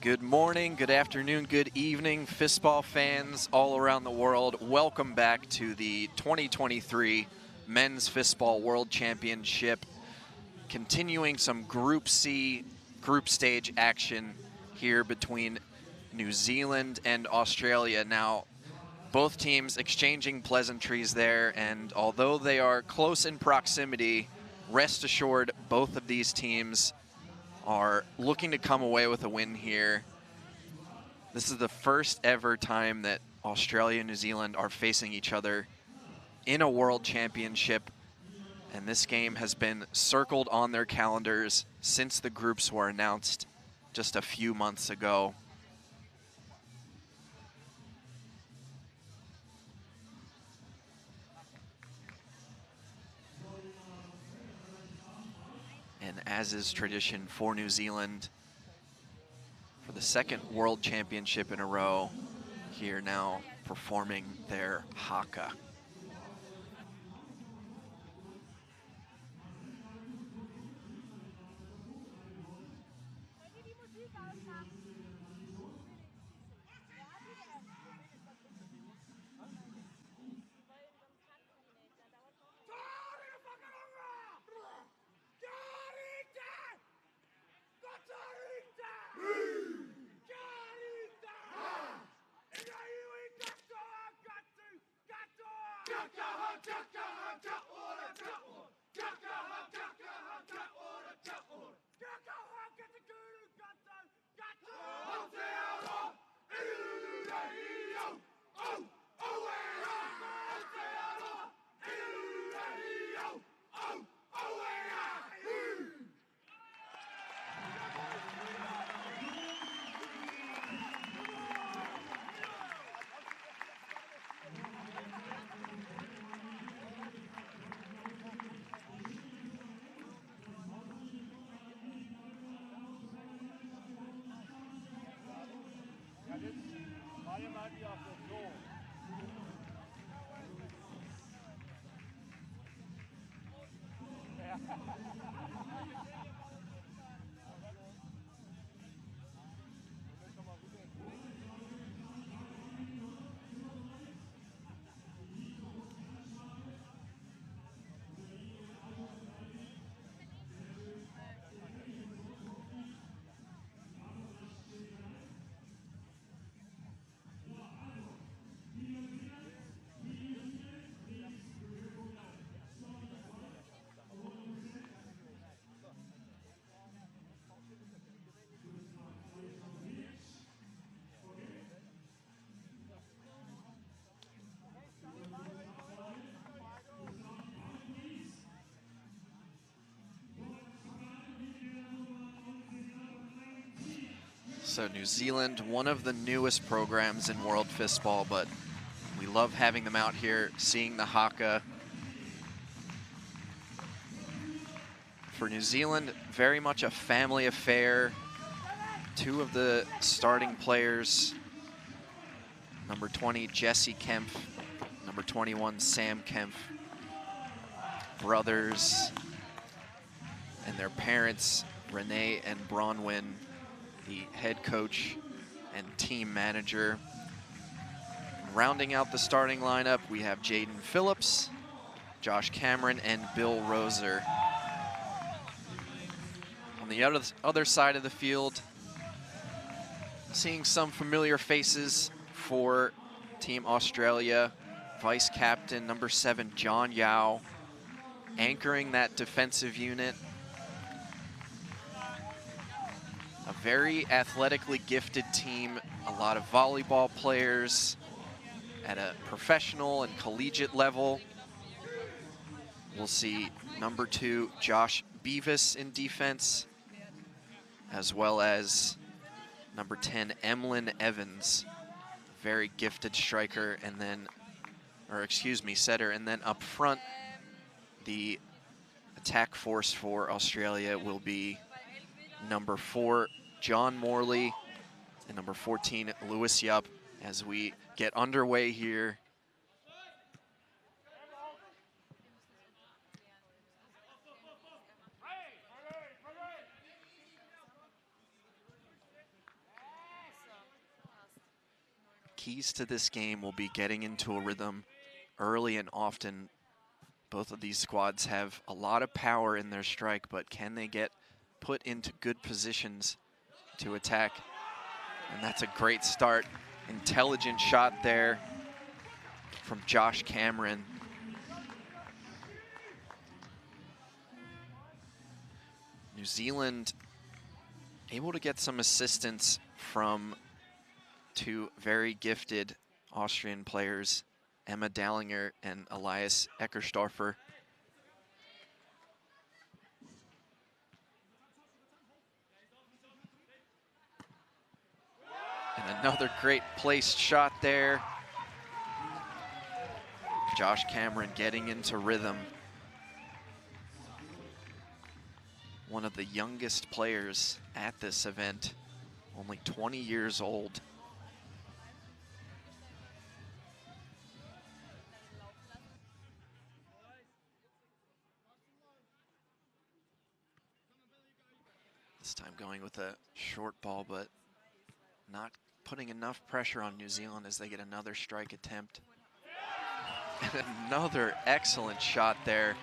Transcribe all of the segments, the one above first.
Good morning, good afternoon, good evening, Fistball fans all around the world. Welcome back to the 2023 Men's Fistball World Championship. Continuing some Group C, group stage action here between New Zealand and Australia. Now, both teams exchanging pleasantries there, and although they are close in proximity, rest assured both of these teams are looking to come away with a win here. This is the first ever time that Australia and New Zealand are facing each other in a world championship, and this game has been circled on their calendars since the groups were announced just a few months ago. And as is tradition for New Zealand, for the second world championship in a row, here now performing their haka. So New Zealand, one of the newest programs in World Fistball, but we love having them out here, seeing the haka. For New Zealand, very much a family affair. Two of the starting players, number 20, Jesse Kempf, number 21, Sam Kempf, brothers, and their parents, Renee and Bronwyn, the head coach and team manager. Rounding out the starting lineup, we have Jaden Phillips, Josh Cameron, and Bill Roser. On the other side of the field, seeing some familiar faces for Team Australia. Vice captain, number 7, John Yao, anchoring that defensive unit. A very athletically gifted team, a lot of volleyball players at a professional and collegiate level. We'll see number 2, Josh Beavis in defense, as well as number 10, Emlyn Evans, very gifted striker, and then, or excuse me, setter. And then up front, the attack force for Australia will be number 4, John Morley, and number 14, Lewis Yupp, as we get underway here. keys to this game will be getting into a rhythm early and often. Both of these squads have a lot of power in their strike, but can they get put into good positions to attack? And that's a great start. Intelligent shot there from Josh Cameron. New Zealand able to get some assistance from two very gifted Austrian players, Emma Dallinger and Elias Eckerstorfer. And another great placed shot there. Josh Cameron getting into rhythm. One of the youngest players at this event, only 20 years old. This time going with a short ball, but not putting enough pressure on New Zealand as they get another strike attempt. And another excellent shot there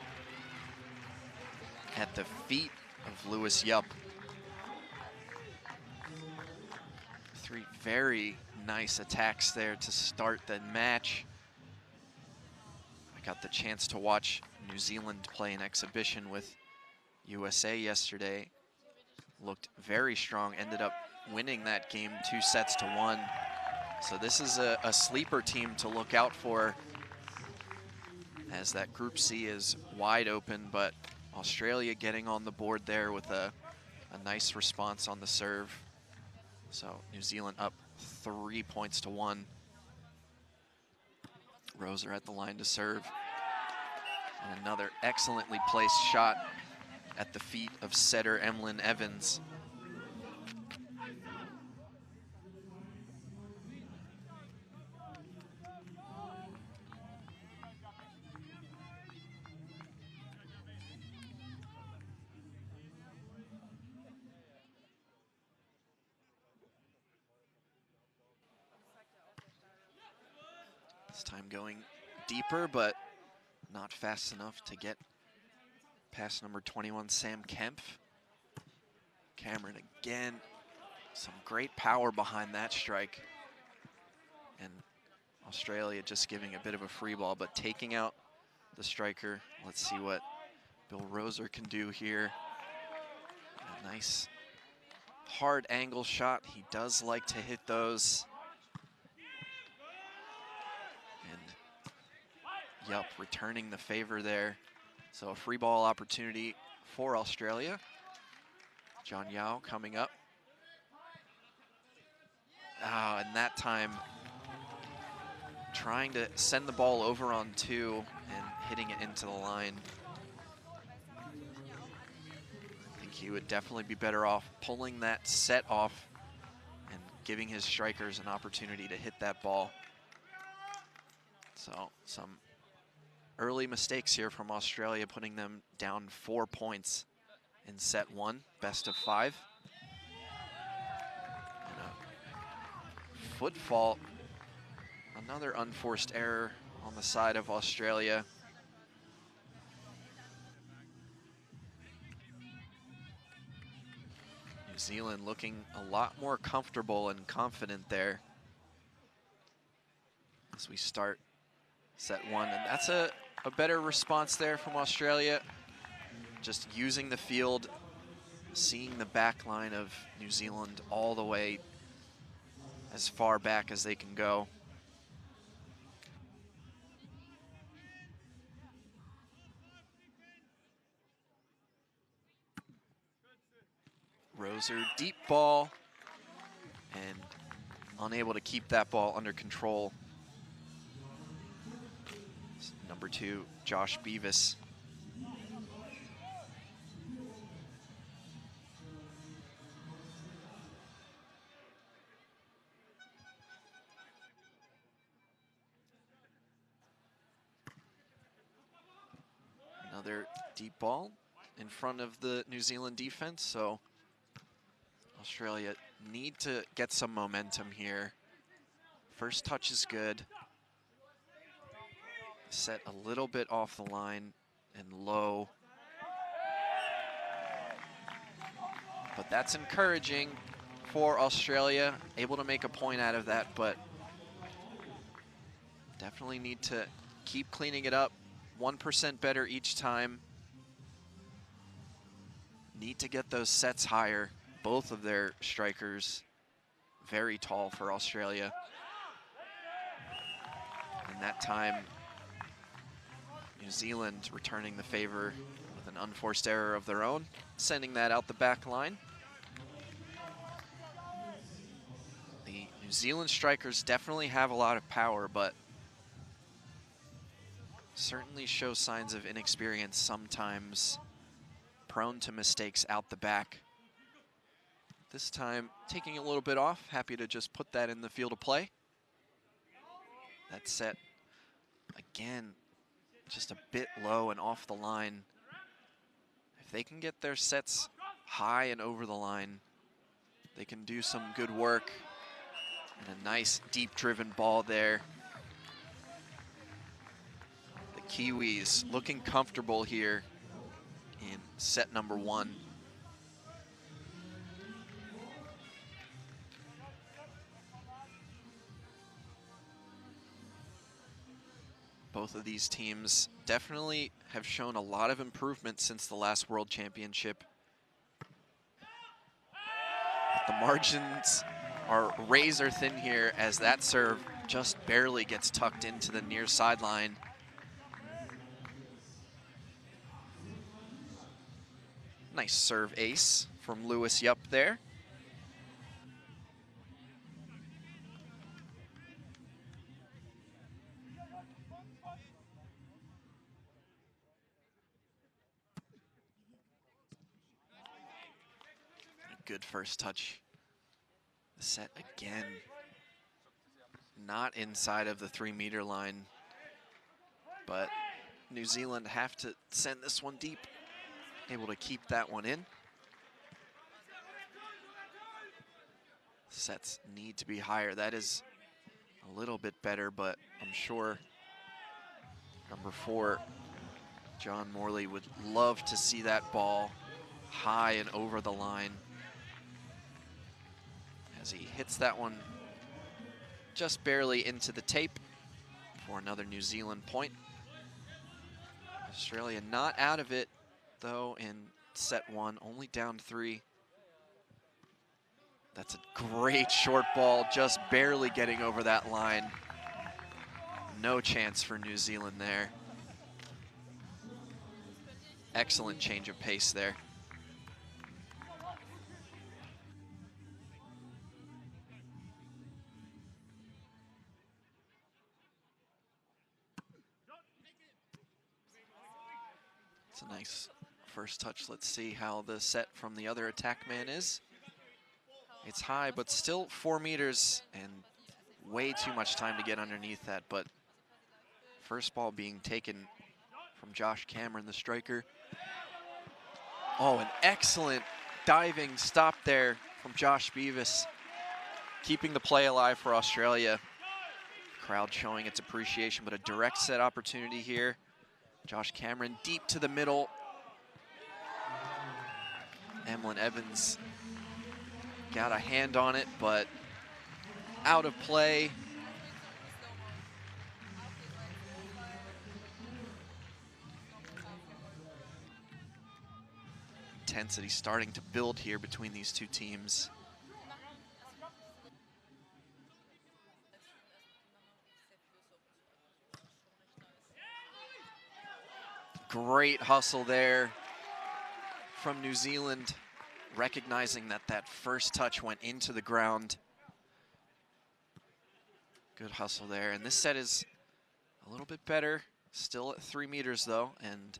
at the feet of Lewis Yupp. Three very nice attacks there to start the match. I got the chance to watch New Zealand play an exhibition with USA yesterday. Looked very strong, ended up winning that game 2-1. So this is a sleeper team to look out for, as that Group C is wide open, but Australia getting on the board there with a nice response on the serve. So New Zealand up 3-1. Roser at the line to serve. And another excellently placed shot at the feet of setter Emlyn Evans. This time going deeper, but not fast enough to get past number 21, Sam Kempf. Cameron again, some great power behind that strike. And Australia just giving a bit of a free ball, but taking out the striker. Let's see what Bill Roser can do here. A nice hard angle shot. He does like to hit those. And Yupp returning the favor there. So a free ball opportunity for Australia. John Yao coming up. And that time trying to send the ball over on two and hitting it into the line. I think he would definitely be better off pulling that set off and giving his strikers an opportunity to hit that ball. So some early mistakes here from Australia, putting them down 4 points in set one, best of 5. And a foot fault, another unforced error on the side of Australia. New Zealand looking a lot more comfortable and confident there as we start set one. And that's a better response there from Australia. Just using the field, seeing the back line of New Zealand all the way as far back as they can go. Roser, deep ball, and unable to keep that ball under control. Number 2, Josh Beavis. Another deep ball in front of the New Zealand defense, so Australia need to get some momentum here First touch is good. Set a little bit off the line and low. But that's encouraging for Australia. Able to make a point out of that, but definitely need to keep cleaning it up. 1% better each time. Need to get those sets higher. Both of their strikers very tall for Australia. And that time, New Zealand returning the favor with an unforced error of their own, sending that out the back line. The New Zealand strikers definitely have a lot of power, but certainly show signs of inexperience sometimes, prone to mistakes out the back. This time, taking a little bit off, happy to just put that in the field of play. That set, again, just a bit low and off the line. If they can get their sets high and over the line, they can do some good work. And a nice deep-driven ball there. The Kiwis looking comfortable here in set number 1. Both of these teams definitely have shown a lot of improvement since the last World Championship. The margins are razor thin here as that serve just barely gets tucked into the near sideline. Nice serve ace from Lewis Yup there. Good first touch. The set again. Not inside of the 3-meter line, but New Zealand have to send this one deep. Able to keep that one in. Sets need to be higher. That is a little bit better, but I'm sure number 4, John Morley, would love to see that ball high and over the line. As he hits that one just barely into the tape for another New Zealand point. Australia not out of it, though, in set 1, only down 3. That's a great short ball, just barely getting over that line. No chance for New Zealand there. Excellent change of pace there. It's a nice first touch. Let's see how the set from the other attack man is. It's high, but still 4 meters and way too much time to get underneath that. But first ball being taken from Josh Cameron, the striker. Oh, an excellent diving stop there from Josh Beavis, keeping the play alive for Australia. Crowd showing its appreciation, but a direct set opportunity here. Josh Cameron deep to the middle. Emlyn Evans got a hand on it, but out of play. Intensity starting to build here between these two teams. Great hustle there from New Zealand, recognizing that that first touch went into the ground. Good hustle there, and this set is a little bit better, still at 3 meters though, and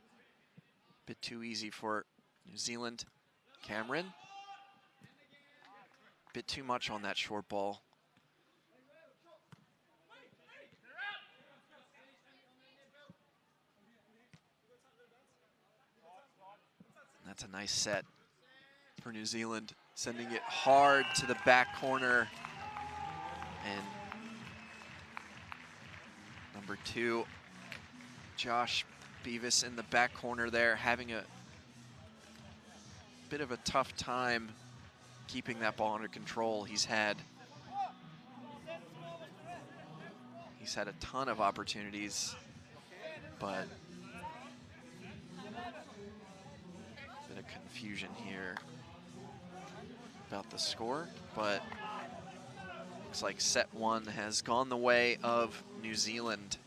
a bit too easy for New Zealand. Cameron, a bit too much on that short ball. That's a nice set for New Zealand, sending it hard to the back corner. And Number 2, Josh Beavis in the back corner there, having a bit of a tough time keeping that ball under control. He's had a ton of opportunities, but a bit of confusion here about the score, but looks like set 1 has gone the way of New Zealand.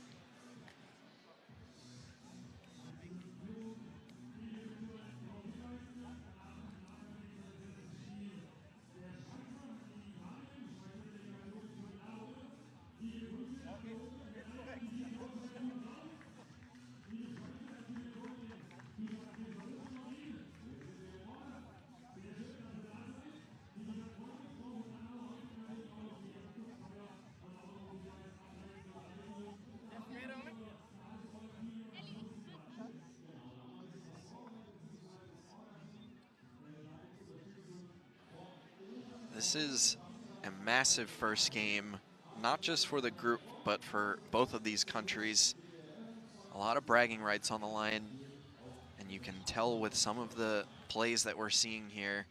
This is a massive first game, not just for the group, but for both of these countries. A lot of bragging rights on the line, and you can tell with some of the plays that we're seeing here.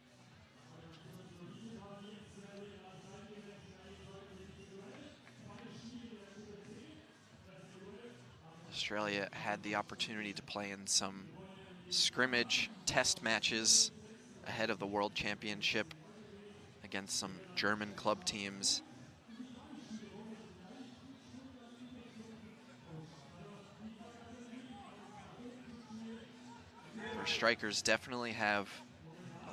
Australia had the opportunity to play in some scrimmage test matches ahead of the World Championship against some German club teams. Our strikers definitely have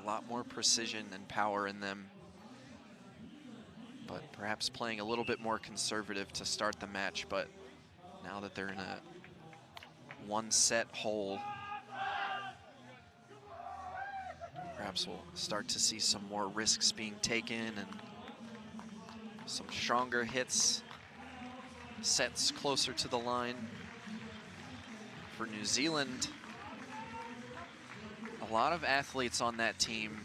a lot more precision and power in them, but perhaps playing a little bit more conservative to start the match. But now that they're in a one-set hole, perhaps we'll start to see some more risks being taken and some stronger hits, sets closer to the line. For New Zealand, a lot of athletes on that team.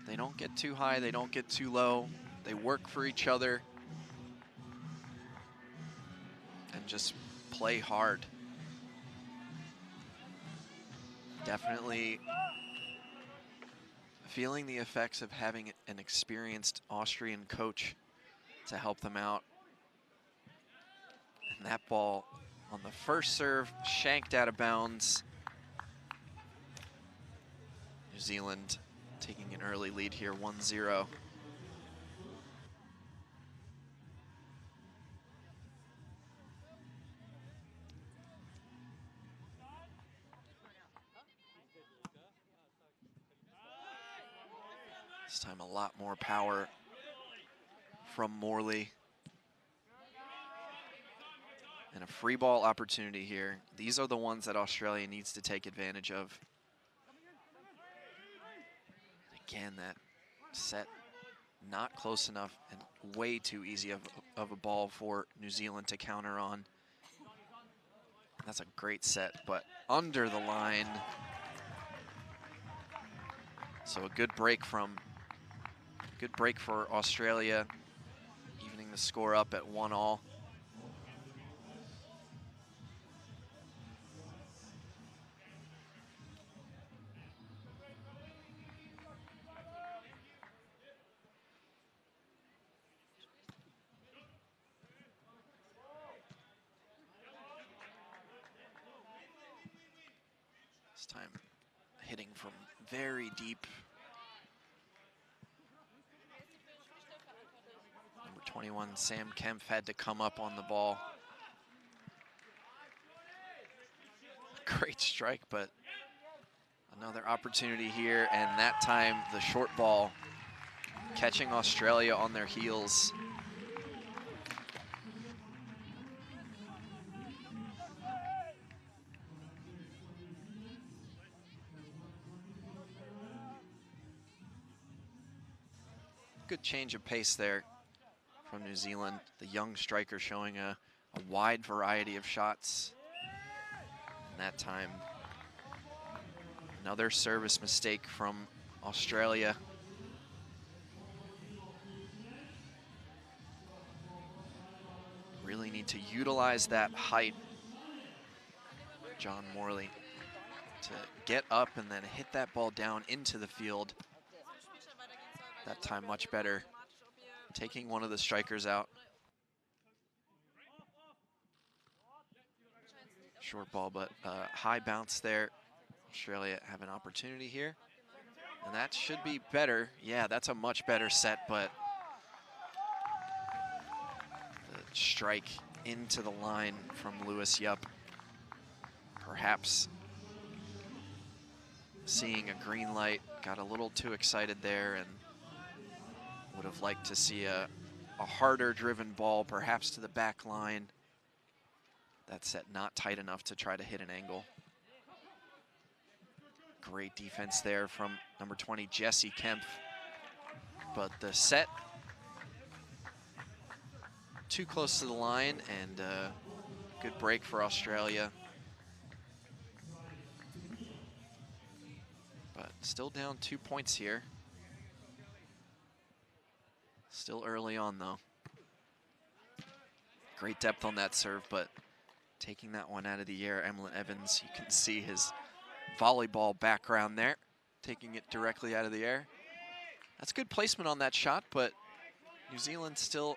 They don't get too high, they don't get too low. They work for each other and just play hard. Definitely feeling the effects of having an experienced Austrian coach to help them out. And that ball on the first serve, shanked out of bounds. New Zealand taking an early lead here, 1-0. This time a lot more power from Morley. And a free ball opportunity here. These are the ones that Australia needs to take advantage of. Again, that set not close enough and way too easy of a ball for New Zealand to counter on. That's a great set, but under the line. So a good break for Australia, evening the score up at 1-1. This time hitting from very deep. Number 21, Sam Kempf, had to come up on the ball. Great strike, but another opportunity here, and that time the short ball catching Australia on their heels. Good change of pace there from New Zealand. The young striker showing a wide variety of shots. And that time, another service mistake from Australia. need to utilize that height, John Morley, to get up and then hit that ball down into the field. That time much better, taking one of the strikers out. Short ball, but high bounce there. Australia have an opportunity here, and that should be better. Yeah, that's a much better set, but the strike into the line from Lewis Yup. Perhaps seeing a green light, got a little too excited there and would have liked to see a harder driven ball, perhaps to the back line. That set not tight enough to try to hit an angle. Great defense there from number 20, Jesse Kempf. But the set too close to the line, and good break for Australia. But still down 2 points here. Still early on though. Great depth on that serve, but taking that one out of the air, Emlyn Evans, you can see his volleyball background there, taking it directly out of the air. That's good placement on that shot, but New Zealand still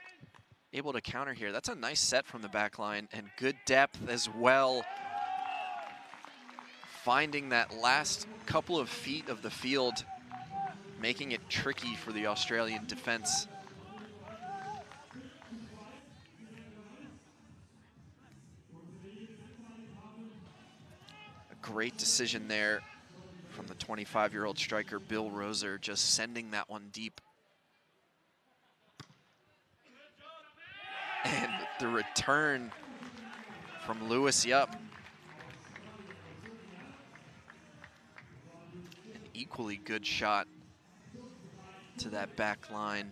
able to counter here. That's a nice set from the back line and good depth as well. Finding that last couple of feet of the field, making it tricky for the Australian defense. A great decision there from the 25-year-old striker, Bill Roser, just sending that one deep. And the return from Lewis Yup. An equally good shot to that back line.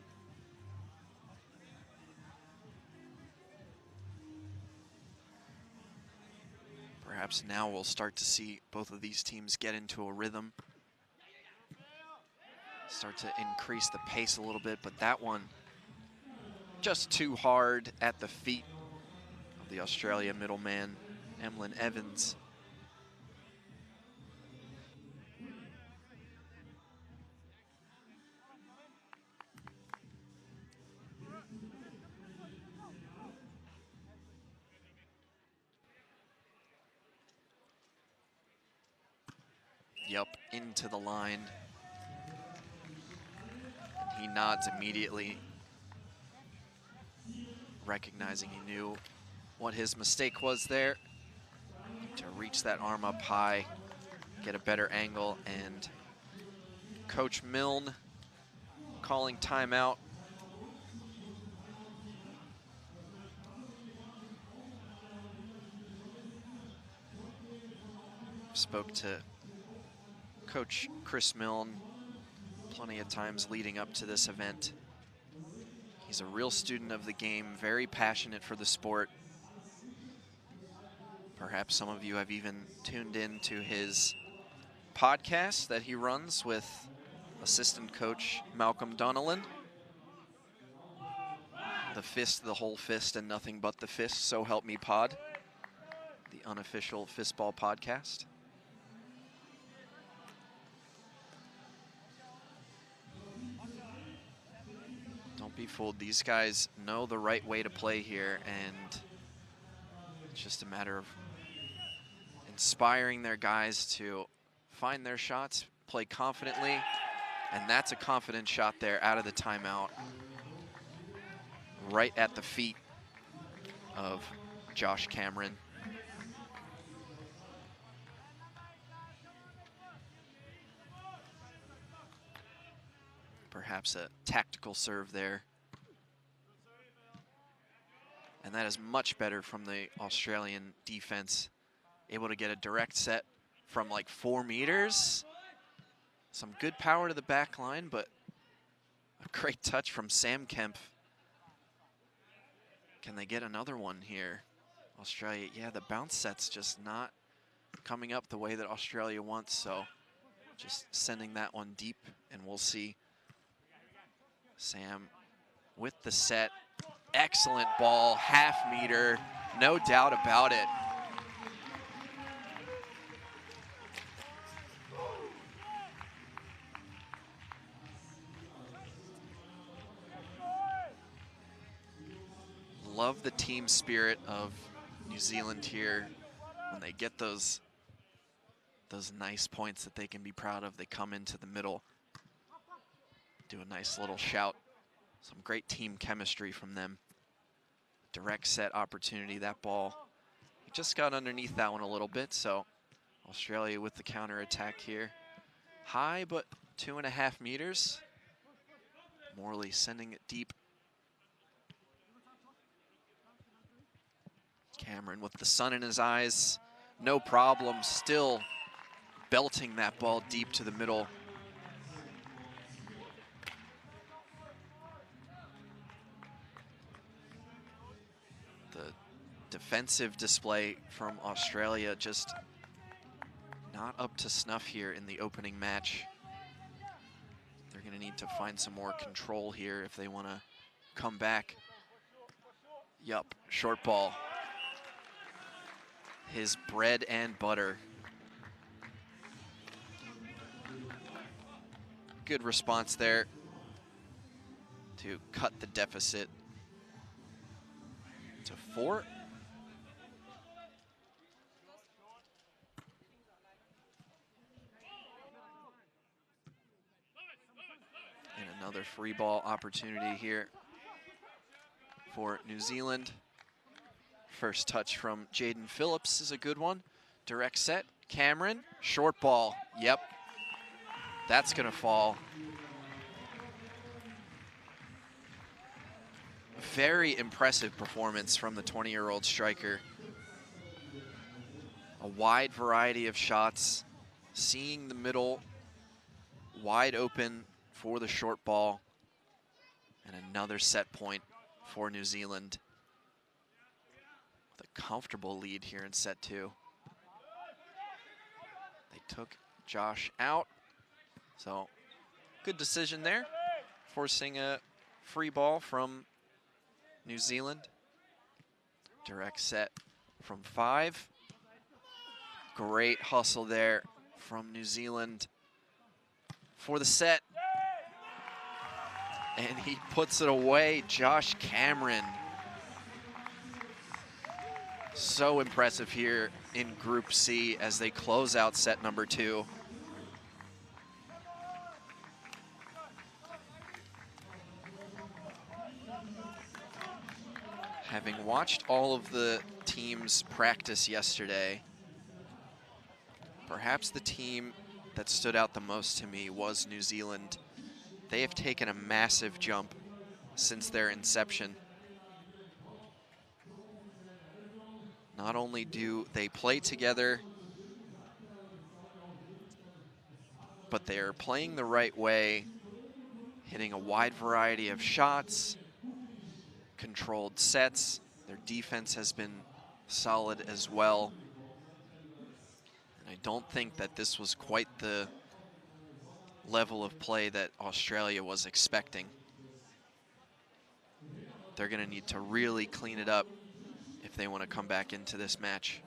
Perhaps now we'll start to see both of these teams get into a rhythm. Start to increase the pace a little bit, but that one just too hard at the feet of the Australia middleman, Emlyn Evans. Yup, into the line. And he nods immediately, recognizing he knew what his mistake was there. To reach that arm up high, get a better angle, and Coach Milne calling timeout. Spoke to Coach Chris Milne plenty of times leading up to this event. He's a real student of the game, very passionate for the sport. Perhaps some of you have even tuned in to his podcast that he runs with assistant coach Malcolm Donnellan. The Fist, the Whole Fist, and Nothing But the Fist, So Help Me Pod, the unofficial Fistball podcast. Don't be fooled. These guys know the right way to play here, and it's just a matter of inspiring their guys to find their shots, play confidently, and that's a confident shot there out of the timeout, right at the feet of Josh Cameron. Perhaps a tactical serve there. And that is much better from the Australian defense. Able to get a direct set from like 4 meters. Some good power to the back line, but a great touch from Sam Kempf. Can they get another one here? Australia, yeah, the bounce set's just not coming up the way that Australia wants, so just sending that one deep, and we'll see Sam with the set Excellent ball, half meter, no doubt about it. Love the team spirit of New Zealand here. When they get those nice points that they can be proud of, they come into the middle, do a nice little shout. Some great team chemistry from them. Direct set opportunity, that ball. He just got underneath that one a little bit, so Australia with the counter attack here. High, but 2.5 meters. Morley sending it deep. Cameron with the sun in his eyes, no problem, still belting that ball deep to the middle. The defensive display from Australia just not up to snuff here in the opening match. They're gonna need to find some more control here if they wanna come back. Yup, short ball. His bread and butter. Good response there to cut the deficit to 4. And another free ball opportunity here for New Zealand. First touch from Jaden Phillips is a good one. Direct set, Cameron, short ball, yep. That's gonna fall. Very impressive performance from the 20-year-old striker. A wide variety of shots, seeing the middle wide open for the short ball, and another set point for New Zealand. With a comfortable lead here in set 2. They took Josh out, so good decision there, forcing a free ball from New Zealand. Direct set from 5. Great hustle there from New Zealand for the set. And he puts it away, Josh Cameron. So impressive here in Group C as they close out set number 2. Having watched all of the teams practice yesterday, perhaps the team that stood out the most to me was New Zealand. They have taken a massive jump since their inception. Not only do they play together, but they're playing the right way, hitting a wide variety of shots, controlled sets. Their defense has been solid as well. And I don't think that this was quite the level of play that Australia was expecting. They're going to need to really clean it up if they want to come back into this match.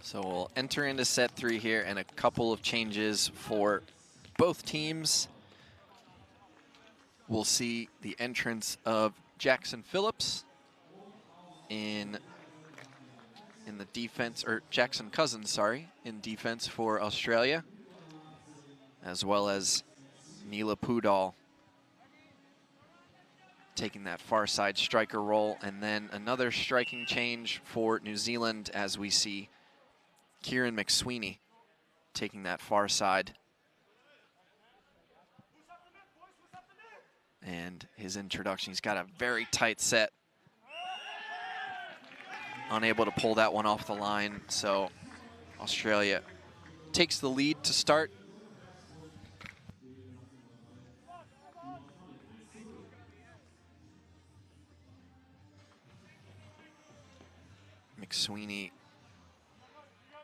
So we'll enter into set 3 here, and a couple of changes for both teams. We'll see the entrance of Jackson Phillips in the defense, or Jackson Cousins, sorry, in defense for Australia, as well as Neela Pudal taking that far side striker role. And then another striking change for New Zealand as we see Kieran McSweeney taking that far side. And his introduction, he's got a very tight set. Unable to pull that one off the line, so Australia takes the lead to start. McSweeney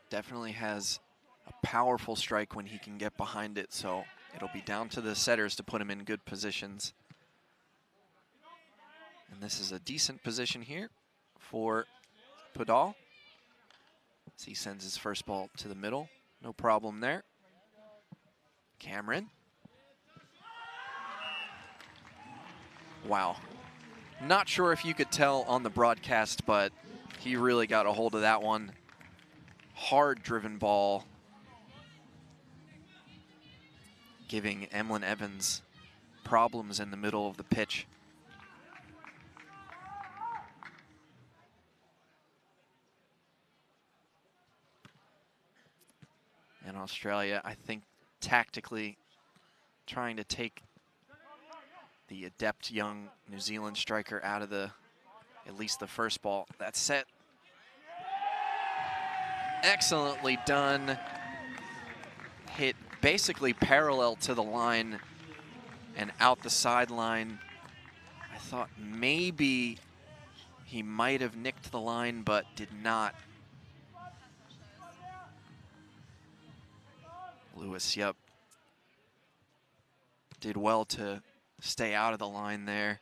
definitely has a powerful strike when he can get behind it, so it'll be down to the setters to put him in good positions. And this is a decent position here for Pudal. As he sends his first ball to the middle, no problem there. Cameron. Wow. Not sure if you could tell on the broadcast, but he really got a hold of that one. Hard driven ball, giving Emlyn Evans problems in the middle of the pitch. And Australia, I think, tactically trying to take the adept young New Zealand striker out of at least the first ball. That set, excellently done. Hit basically parallel to the line and out the sideline. I thought maybe he might have nicked the line, but did not. Lewis, yep, did well to stay out of the line there.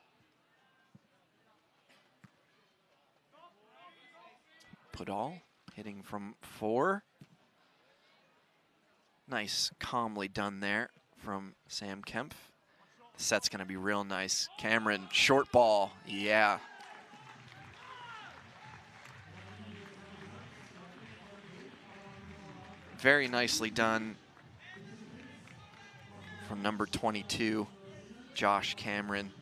Pudal hitting from 4. Nice, calmly done there from Sam Kempf. The set's gonna be real nice. Cameron, short ball, yeah. Very nicely done from number 22, Josh Cameron.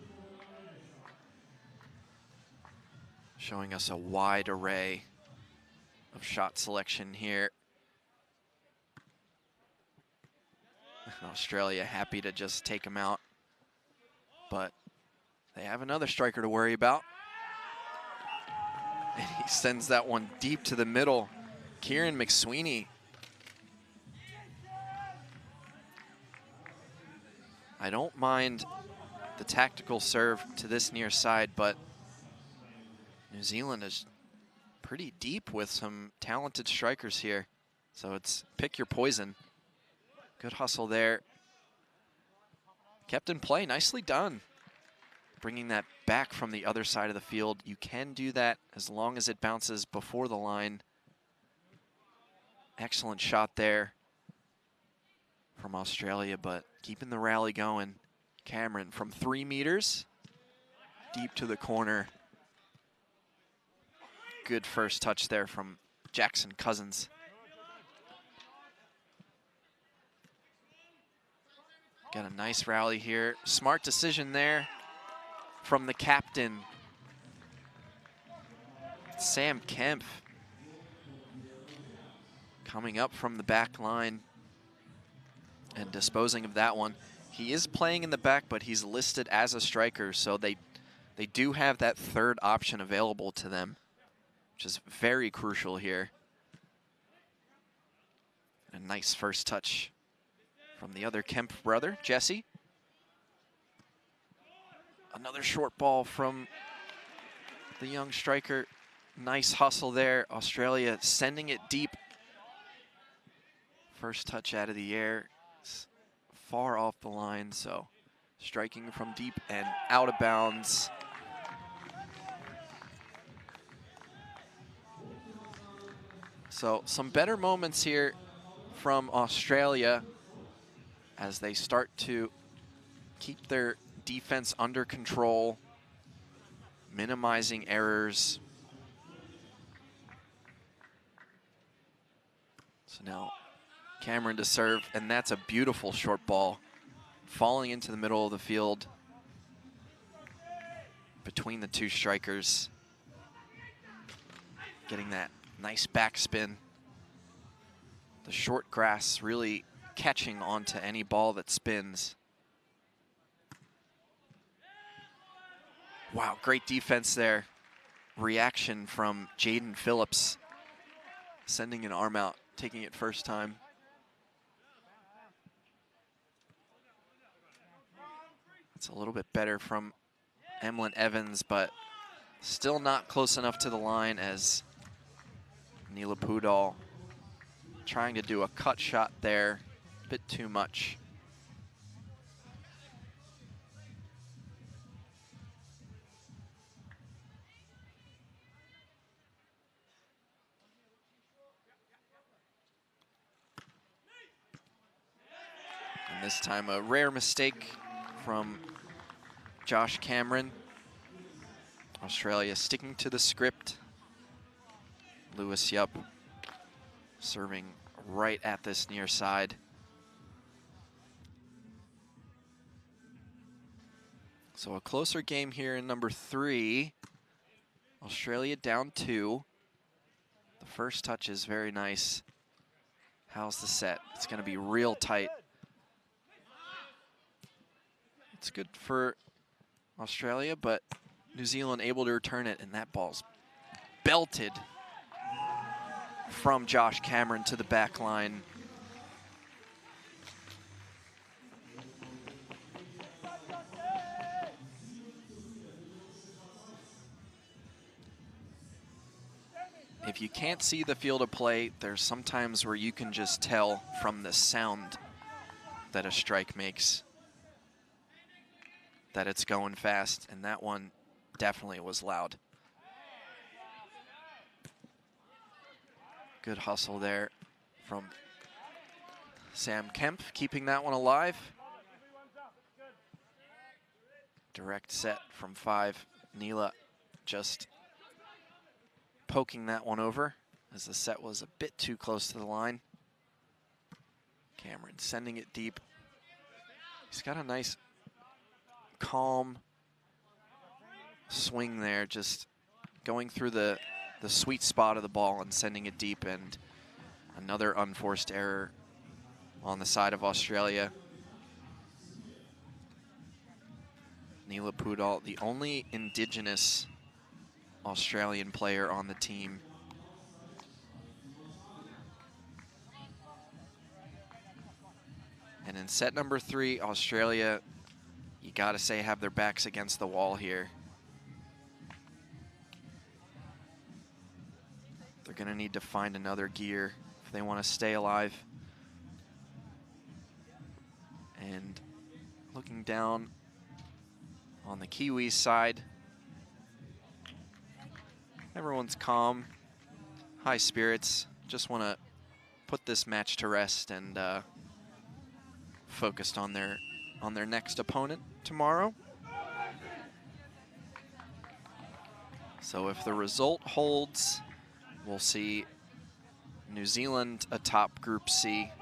Showing us a wide array of shot selection here. Australia happy to just take him out, but they have another striker to worry about. And he sends that one deep to the middle. Kieran McSweeney. I don't mind the tactical serve to this near side, but New Zealand is pretty deep with some talented strikers here. So it's pick your poison. Good hustle there. Kept in play, nicely done. Bringing that back from the other side of the field. You can do that as long as it bounces before the line. Excellent shot there from Australia, but keeping the rally going. Cameron from 3 meters, deep to the corner. Good first touch there from Jackson Cousins. Got a nice rally here. Smart decision there from the captain, Sam Kempf. Coming up from the back line and disposing of that one. He is playing in the back, but he's listed as a striker, so they do have that third option available to them, which is very crucial here. A nice first touch from the other Kemp brother, Jesse. Another short ball from the young striker. Nice hustle there. Australia sending it deep. First touch out of the air. It's far off the line, so striking from deep and out of bounds. So some better moments here from Australia as they start to keep their defense under control, minimizing errors. So now Cameron to serve, and that's a beautiful short ball falling into the middle of the field between the two strikers. Getting that nice backspin. The short grass really catching onto any ball that spins. Wow, great defense there. Reaction from Jaden Phillips, sending an arm out, taking it first time. It's a little bit better from Emlyn Evans, but still not close enough to the line as Neela Pudal trying to do a cut shot there, a bit too much. And this time a rare mistake from Josh Cameron. Australia sticking to the script. Lewis Yup serving right at this near side. So a closer game here in number 3. Australia down 2. The first touch is very nice. How's the set? It's going to be real tight. It's good for Australia, but New Zealand able to return it, and that ball's belted from Josh Cameron to the back line. If you can't see the field of play, there's sometimes where you can just tell from the sound that a strike makes that it's going fast, and that one definitely was loud. Good hustle there from Sam Kemp, keeping that one alive. Direct set from 5. Neela just poking that one over as the set was a bit too close to the line. Cameron sending it deep. He's got a nice, calm swing there, just going through the sweet spot of the ball and sending it deep, and another unforced error on the side of Australia. Neela Pudal, the only Indigenous Australian player on the team. And in set number 3, Australia, you gotta say, have their backs against the wall here. They're gonna need to find another gear if they want to stay alive. And looking down on the Kiwis side, everyone's calm, high spirits, just want to put this match to rest and focused on their next opponent tomorrow. So if the result holds, we'll see New Zealand atop Group C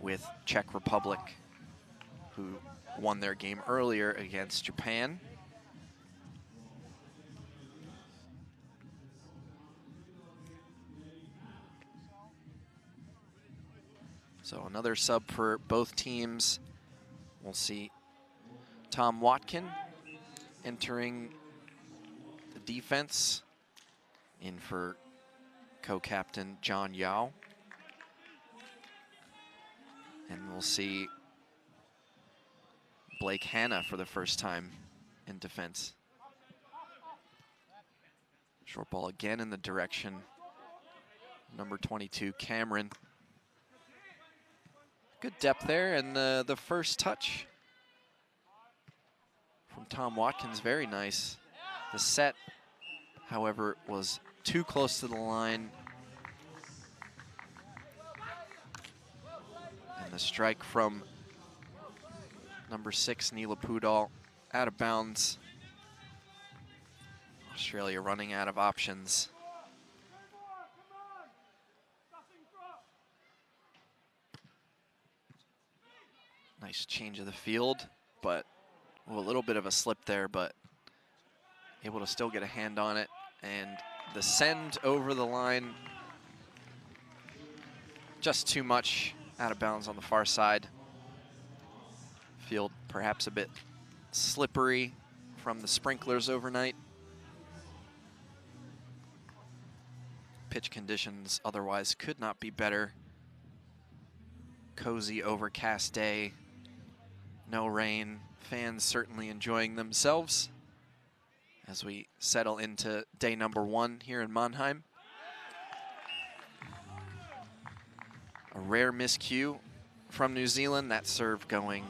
with Czech Republic, who won their game earlier against Japan. So another sub for both teams. We'll see Tom Watkin entering the defense, in for co-captain John Yao. And we'll see Blake Hanna for the first time in defense. Short ball again in the direction. Number 22, Cameron. Good depth there, and the first touch from Tom Watkins, very nice. The set, however, was too close to the line, the strike from number 6, Neela Pudal, out of bounds. Australia running out of options. Nice change of the field, but a little bit of a slip there, but able to still get a hand on it. And the send over the line, just too much out of bounds on the far side. Field perhaps a bit slippery from the sprinklers overnight. Pitch conditions otherwise could not be better. Cozy, overcast day, no rain. Fans certainly enjoying themselves as we settle into day number 1 here in Mannheim. A rare miscue from New Zealand. That serve going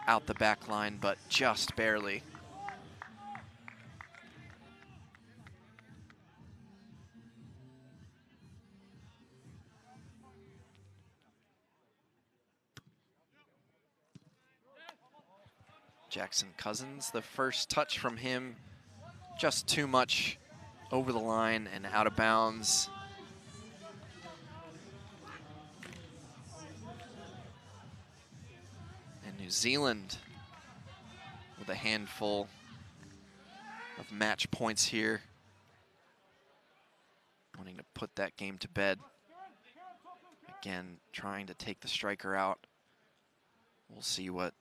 out the back line, but just barely. Jackson Cousins, the first touch from him, just too much over the line and out of bounds. And New Zealand with a handful of match points here, wanting to put that game to bed. Again, trying to take the striker out. We'll see what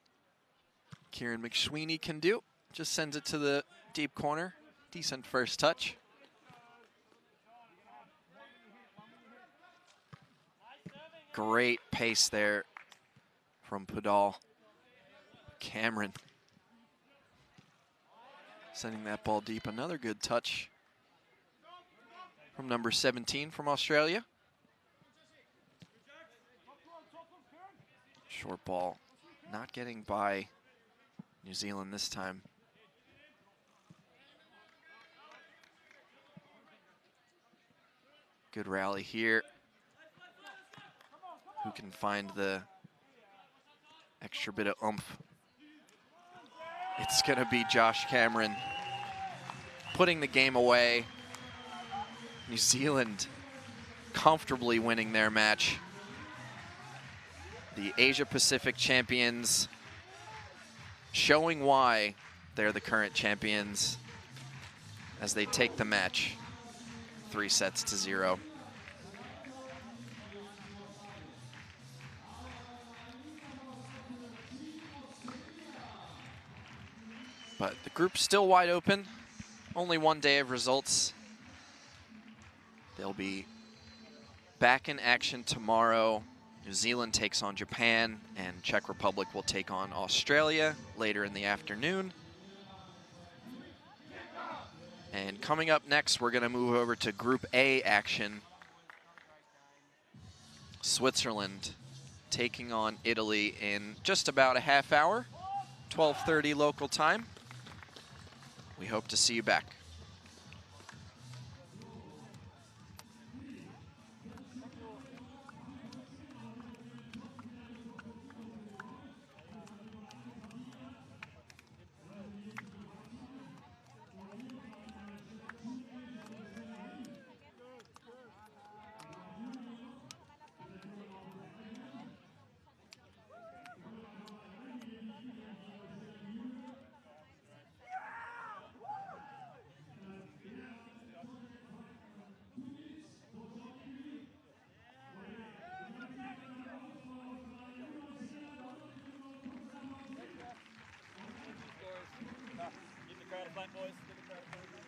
Kieran McSweeney can do. Just sends it to the deep corner. Decent first touch. Great pace there from Pudal. Cameron sending that ball deep. Another good touch from number 17 from Australia. Short ball, not getting by New Zealand this time. Good rally here. Who can find the extra bit of oomph? It's gonna be Josh Cameron putting the game away. New Zealand comfortably winning their match. The Asia Pacific champions showing why they're the current champions as they take the match 3-0. But the group's still wide open. Only one day of results. They'll be back in action tomorrow. New Zealand takes on Japan, and Czech Republic will take on Australia later in the afternoon. And coming up next, we're going to move over to Group A action. Switzerland taking on Italy in just about a half hour, 12:30 local time. We hope to see you back. Get the crowd a fight, boys. Get the crowd a fight.